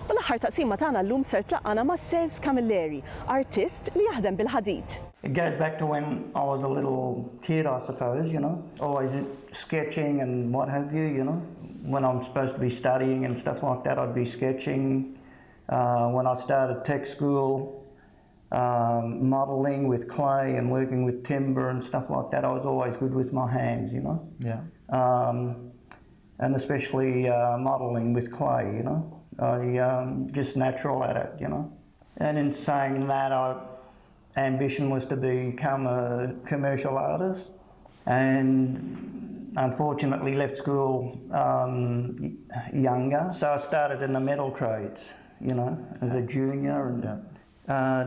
U l-aħħar taqsima tagħna llum ser tlaqqana ma' Ces Camilleri, artist li jaħdem bil-ħadid. It goes back to when I was a little kid, I suppose, you know, always sketching and what have you, you know. When I'm supposed to be studying and stuff like that, I'd be sketching. When I started tech school, modelling with clay and working with timber and stuff like that, I was always good with my hands, you know. Yeah. And especially modelling with clay, you know. I just natural at it, you know. And in saying that, ambition was to become a commercial artist, and unfortunately left school younger. So I started in the metal trades, you know, as a junior, and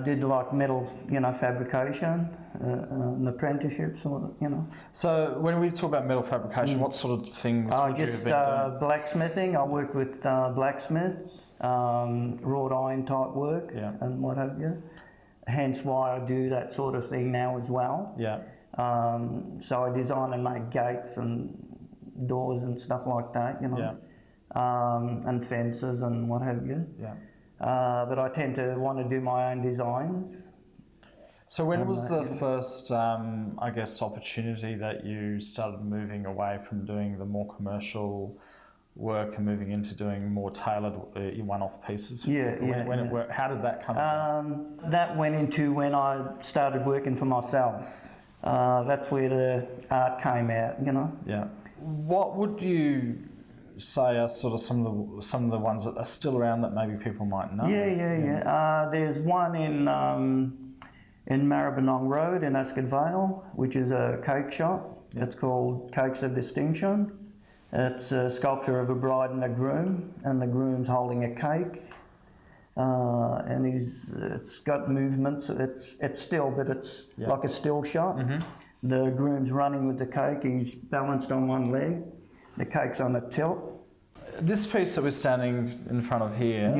did like metal, you know, fabrication, an apprenticeship sort of, you know. So when we talk about metal fabrication, what sort of things would you have been doing? Blacksmithing. I worked with blacksmiths, wrought iron type work, and what have you. Hence why I do that sort of thing now as well. Yeah. So I design and make gates and doors and stuff like that, you know, and fences and what have you. Yeah. But I tend to want to do my own designs. So when was the first, I guess, opportunity that you started moving away from doing the more commercial work and moving into doing more tailored one-off pieces? How did that come about? That went into when I started working for myself. That's where the art came out, you know. Yeah. What would you say are sort of some of the ones that are still around that maybe people might know? There's one in Maribyrnong Road in Ascot Vale, which is a cake shop. It's called Cakes of Distinction. It's a sculpture of a bride and a groom, and the groom's holding a cake, and it's got movements. It's still, but it's like a still shot. Mm-hmm. The groom's running with the cake. He's balanced on one leg. The cake's on a tilt. This piece that we're standing in front of here,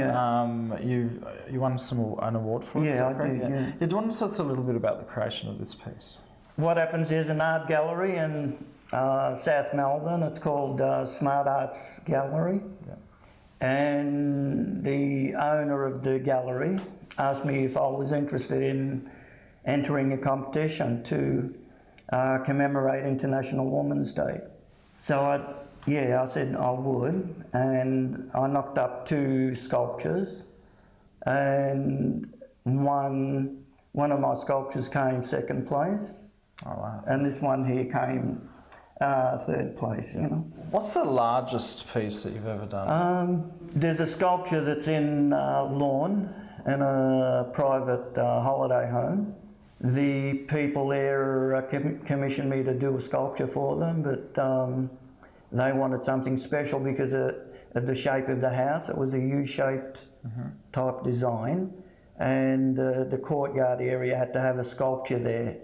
you won an award for it. Yeah, I do. Yeah. Do you want to tell us a little bit about the creation of this piece? What happens is an art gallery in South Melbourne. It's called Smart Arts Gallery, and the owner of the gallery asked me if I was interested in entering a competition to commemorate International Women's Day. So I said I would, and I knocked up 2 sculptures, and one of my sculptures came second place. Oh wow! And this one here came third place. You know. What's the largest piece that you've ever done? There's a sculpture that's in Lorne in a private holiday home. The people there commissioned me to do a sculpture for them, but they wanted something special because of the shape of the house. It was a U-shaped type design, and the courtyard area had to have a sculpture there.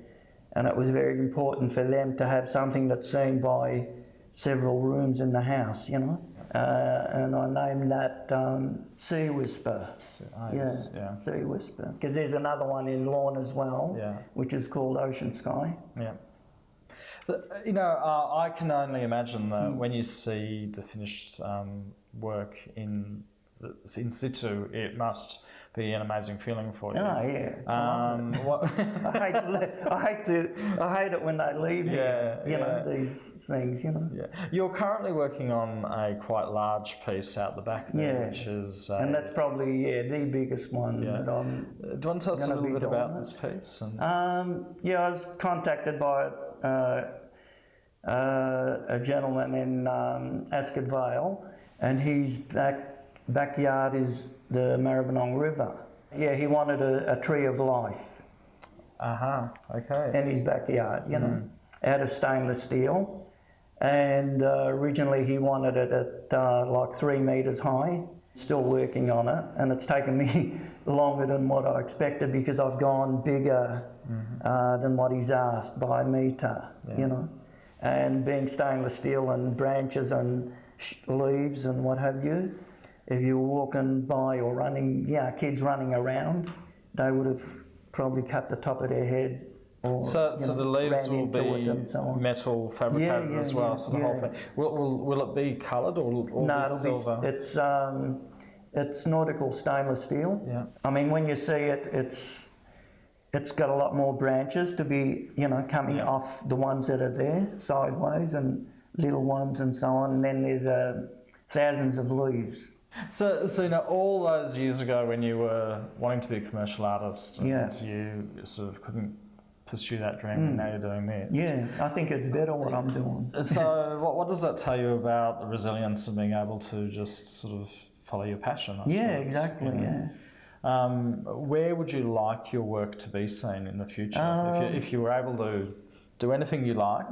And it was very important for them to have something that's seen by several rooms in the house, you know. And I named that Sea Whisper. Sea Whisper. Because there's another one in Lorne as well, which is called Ocean Sky. Yeah. You know, I can only imagine that when you see the finished work in situ, it must be an amazing feeling for you. Oh yeah. I hate it when they leave here. You know, these things. You know. Yeah. You're currently working on a quite large piece out the back there, which is. And that's probably the biggest one that I'm. Do you want to tell us a little bit about this piece? I was contacted by a gentleman in Ascot Vale, and his backyard is the Maribyrnong River. Yeah, he wanted a tree of life. Okay. In his backyard, you know, out of stainless steel. And originally he wanted it at like 3 metres high. Still working on it, and it's taken me longer than what I expected because I've gone bigger than what he's asked by a metre, you know. And being stainless steel and branches and leaves and what have you, if you were walking by or running, kids running around, they would have probably cut the top of their heads. Or, so the leaves will be metal fabricated as well. So the whole thing. Will it be coloured or no, be silver? It's nautical stainless steel. Yeah. I mean, when you see it, it's got a lot more branches to be, coming off the ones that are there sideways and little ones and so on. And then there's thousands of leaves. So all those years ago when you were wanting to be a commercial artist and you sort of couldn't pursue that dream and now you're doing this. Yeah, I think it's better what I'm doing. So what does that tell you about the resilience of being able to just sort of follow your passion? I suppose, exactly, Where would you like your work to be seen in the future? If you were able to do anything you liked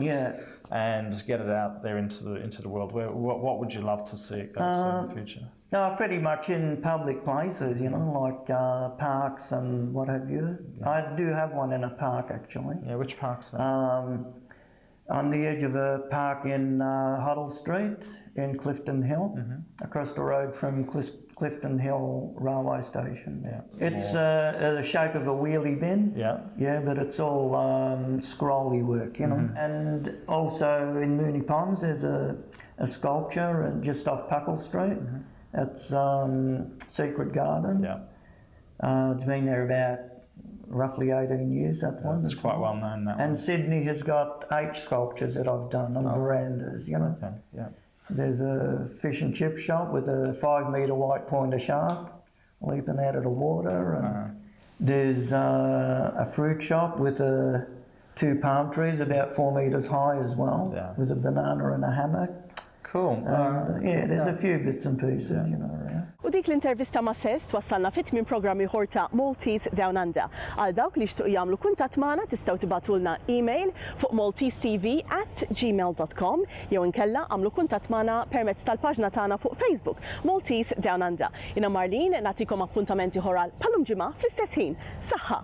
and get it out there into the world, what would you love to see it go to in the future? No, pretty much in public places, like parks and what have you. Yeah. I do have one in a park, actually. Yeah, which park's that? On the edge of a park in Huddle Street in Clifton Hill, across the road from Clifton Hill railway station. Yeah. It's the shape of a wheelie bin. Yeah. Yeah, but it's all scrolly work, And also in Moonee Ponds, there's a sculpture just off Puckle Street. It's Secret Gardens. Yeah. It's been there about roughly 18 years, that one. It's quite well known, that one. And Sydney has got 8 sculptures that I've done on verandas, Okay, yeah. There's a fish and chip shop with a 5-metre white pointer shark leaping out of the water. And there's a fruit shop with 2 palm trees about 4 metres high as well, with a banana and a hammock. Cool. There's a few bits and pieces, around. U dik l-intervista ma' Ces twassalna fit minn programmi ħorta Maltese DownUnder. Għal dawk li xtuq jagħmlu kuntatt magħna tistgħu tibatulna email fuq maltesetv@gmail.com jew inkella għamlu kuntatt magħna permezz tal-paġna tagħna fuq Facebook Maltese DownUnder. Jiena Marlin nagħtikom appuntamenti ħoral bħalhom ġimgħa fl-istess ħin. Saħħa!